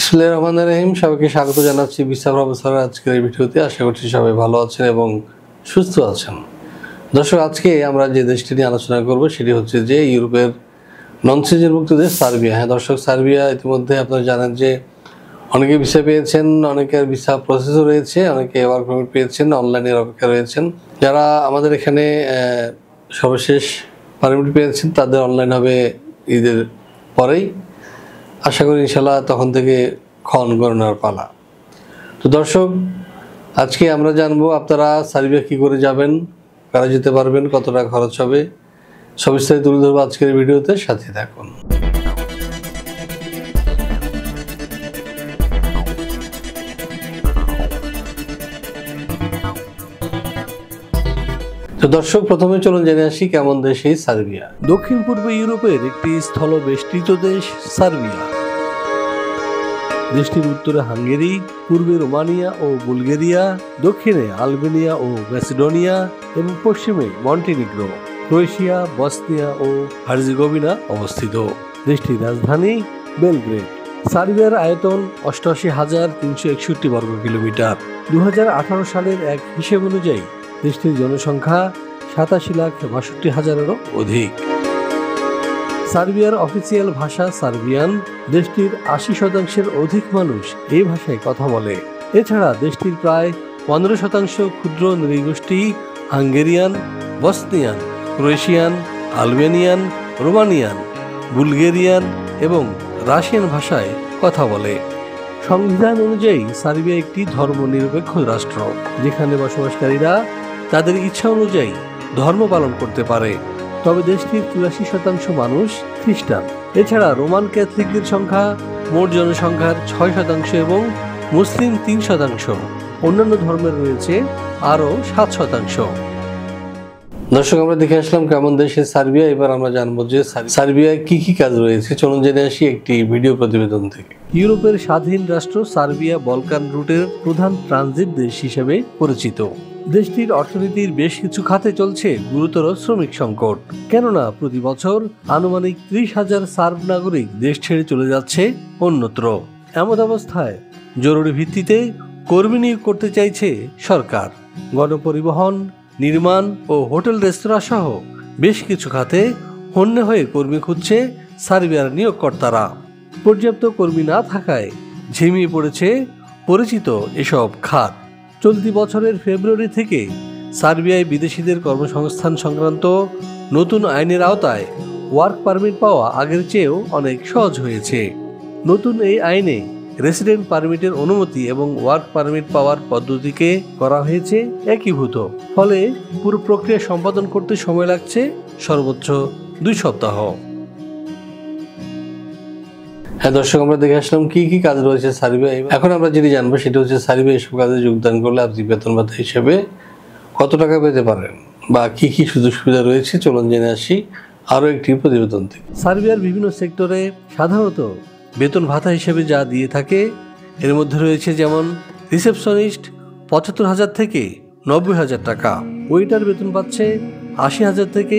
বিসমিল্লাহির রহমানির রহিম। সবাইকে স্বাগত জানাচ্ছি ভিসা প্রফেসরের আজকের এই ভিডিওতে। আশা করছি সবাই ভালো আছেন এবং সুস্থ আছেন। দর্শক, আজকে আমরা যে দেশটি নিয়ে আলোচনা করব সেটি হচ্ছে যে ইউরোপের নন সিজনভুক্ত দেশ সার্বিয়া। হ্যাঁ দর্শক, সার্বিয়া ইতিমধ্যে আপনারা জানেন যে অনেকে ভিসা পেয়েছেন, অনেকের ভিসা প্রসেসও রয়েছে, অনেকে ওয়ার্ক পারমিট পেয়েছেন, অনলাইনের অপেক্ষা রয়েছেন। যারা আমাদের এখানে সর্বশেষ পারমিট পেয়েছেন তাদের অনলাইন হবে ঈদের পরেই। আশা করি ইনশাল্লাহ তখন থেকে ক্ষণ গণনার পালা। তো দর্শক, আজকে আমরা জানবো আপনারা সার্বিয়া কী করে যাবেন, কারা যেতে পারবেন, কত টাকা খরচ হবে, সবিস্তারিত তুলে ধরবো আজকের ভিডিওতে। সাথে থাকুন। তো দর্শক, প্রথমে চলুন জেনে আসি কেমন দেশ এই সার্বিয়া। দক্ষিণ পূর্ব ইউরোপের একটি স্থলবেষ্টিত দেশ সার্বিয়া। দেশটির উত্তরে হাঙ্গেরি, পূর্বে রোমানিয়া ও বুলগেরিয়া, দক্ষিণে আলবেনিয়া ও ম্যাসিডোনিয়া এবং পশ্চিমে মন্টিনিগ্রো, ক্রোয়েশিয়া, বসনিয়া ও হার্জেগোভিনা অবস্থিত। দেশটির রাজধানী বেলগ্রেড। সার্বিয়ার আয়তন ৮৮,৩৬১ বর্গ কিলোমিটার। ২০১৮ সালের এক হিসেব অনুযায়ী দেশটির জনসংখ্যা ৮৭,৬২,০০০-এরও অধিক। সার্বিয়ার অফিসিয়াল ভাষা সার্বিয়ান। দেশটির ৮০% অধিক মানুষ এই ভাষায় কথা বলে। এছাড়া দেশটির প্রায় ১৫% ক্ষুদ্র নৃগোষ্ঠী Hungarian, Bosnian, Croatian, Albanian, Romanian, Bulgarian এবং রাশিয়ান ভাষায় কথা বলে। সংবিধান অনুযায়ী সার্বিয়া একটি ধর্মনিরপেক্ষ রাষ্ট্র, যেখানে বসবাসকারীরা তাদের ইচ্ছা অনুযায়ী ধর্ম পালন করতে পারে। তবে দেশটির ৮৪% মানুষ খ্রিস্টান। এছাড়া রোমান ক্যাথলিকদের সংখ্যা মোট জনসংখ্যার ৬% এবং মুসলিম ৩%। অন্যান্য ধর্মের রয়েছে আরও 7%। দর্শক, আমরা দেখে আসলাম কেমন দেশে সার্বিয়া। এবার আমরা জানবো যে সার্বিয়ায় কি কি কাজ রয়েছে। চলুন জেনে আসি একটি ভিডিও প্রতিবেদন থেকে। ইউরোপের স্বাধীন রাষ্ট্র সার্বিয়া বলকান রুটের প্রধান ট্রানজিট দেশ হিসেবে পরিচিত। দেশটির অর্থনীতির বেশ কিছু খাতে চলছে গুরুতর শ্রমিক সংকট, কেননা প্রতি বছর আনুমানিক ৩০,০০০ সার্ব নাগরিক দেশ ছেড়ে চলে যাচ্ছে অন্যত্র। এমন অবস্থায় জরুরি ভিত্তিতে কর্মী নিয়োগ করতে চাইছে সরকার। গণপরিবহন, নির্মাণ ও হোটেল রেস্তোরাঁ সহ বেশ কিছু খাতে হন্যে হয়ে কর্মী খুঁজছে সার্বিয়ার নিয়োগকর্তারা। পর্যাপ্ত কর্মী না থাকায় ঝিমিয়ে পড়েছে পরিচিত এসব খাত। চলতি বছরের ফেব্রুয়ারি থেকে সার্বিয়ায় বিদেশিদের কর্মসংস্থান সংক্রান্ত নতুন আইনের আওতায় ওয়ার্ক পারমিট পাওয়া আগের চেয়েও অনেক সহজ হয়েছে। নতুন এই আইনে রেসিডেন্ট পারমিটের অনুমতি এবং ওয়ার্ক পারমিট পাওয়ার পদ্ধতিকে করা হয়েছে একীভূত। ফলে পুরো প্রক্রিয়া সম্পাদন করতে সময় লাগছে সর্বোচ্চ ২ সপ্তাহ। হ্যাঁ দর্শক, আমরা দেখে আসলাম কি কি কাজ রয়েছে সার্বিয়া। এখন আমরা যেটি জানবো সেটা হচ্ছে সার্বিয়া এসব কাজে যোগদান করলে আপনি বেতন ভাতা হিসেবে কত টাকা পেতে পারেন বা কি কি সুযোগ সুবিধা রয়েছে। চলুন জেনে আসি আরও একটি প্রতিবেদন থেকে। সার্বিয়ার বিভিন্ন সেক্টরে সাধারণত বেতন ভাতা হিসেবে যা দিয়ে থাকে এর মধ্যে রয়েছে যেমন রিসেপশনিস্ট ৭৫,০০০ থেকে ৯০,০০০ টাকা, ওয়েটার বেতন পাচ্ছে ৮০,০০০ থেকে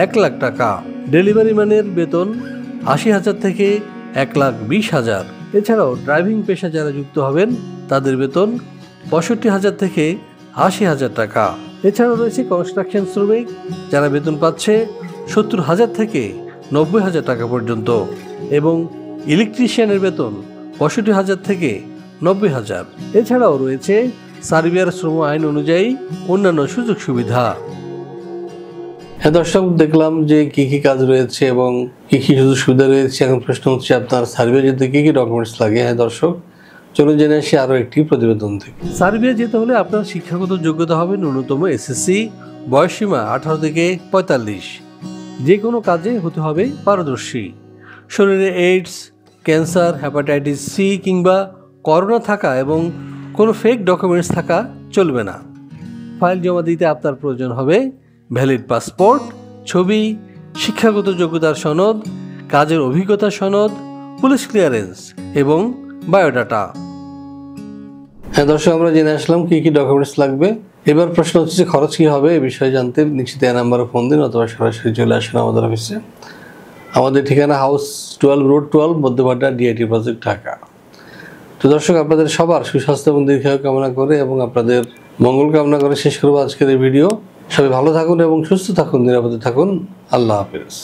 ১,০০,০০০ টাকা, ডেলিভারি ম্যানের বেতন ৮০,০০০ থেকে ১,২০,০০০। এছাড়াও ড্রাইভিং পেশা যারা যুক্ত হবেন তাদের বেতন ৬৫,০০০ থেকে ৮০,০০০ টাকা। এছাড়াও রয়েছে কনস্ট্রাকশন শ্রমিক, যারা বেতন পাচ্ছে ৭০,০০০ থেকে ৯০,০০০ টাকা পর্যন্ত, এবং ইলেকট্রিশিয়ানের বেতন ৬৫,০০০ থেকে ৯০,০০০। এছাড়াও রয়েছে সার্বিয়ার শ্রম আইন অনুযায়ী অন্যান্য সুযোগ সুবিধা। হ্যাঁ দর্শক, দেখলাম যে কি কি কাজ রয়েছে এবং কি কি সুযোগ সুবিধা রয়েছে। এখন প্রশ্ন হচ্ছে আপনার সার্বিয়া যেতে কি কি ডকুমেন্টস লাগে। হ্যাঁ দর্শক, চলুন জেনে আসি আরও একটি প্রতিবেদন থেকে। সার্বিয়া যেতে হলে আপনার শিক্ষাগত যোগ্যতা হবে ন্যূনতম এসএসসি, বয়সসীমা ১৮ থেকে ৪৫। যে কোনো কাজে হতে হবে পারদর্শী। শরীরে এইডস, ক্যান্সার, হেপাটাইটিস সি কিংবা করোনা থাকা এবং কোনো ফেক ডকুমেন্টস থাকা চলবে না। ফাইল জমা দিতে আপনার প্রয়োজন হবে ভ্যালিড পাসপোর্ট, ছবি, শিক্ষাগত যোগ্যতার সনদ, কাজের অভিজ্ঞতা সনদ, পুলিশ ক্লিয়ারেন্স এবং বায়োডাটা। হ্যাঁ দর্শক, আমরা জেনে আসলাম কি কি ডকুমেন্টস লাগবে। এবার প্রশ্ন হচ্ছে যে খরচ কী হবে। এই বিষয়ে জানতে নিচে দেওয়া নাম্বারে ফোন দিন অথবা সরাসরি চলে আসেন আমাদের অফিসে। আমাদের ঠিকানা house 12 road 12, Madhyapara, DIT project, Dhaka. তো দর্শক, আপনাদের সবার সুস্বাস্থ্য এবং দীর্ঘায়ু কামনা করে এবং আপনাদের মঙ্গল কামনা করে শেষ করবো আজকের এই ভিডিও। সবাই ভালো থাকুন এবং সুস্থ থাকুন, নিরাপদে থাকুন। আল্লাহ হাফেজ।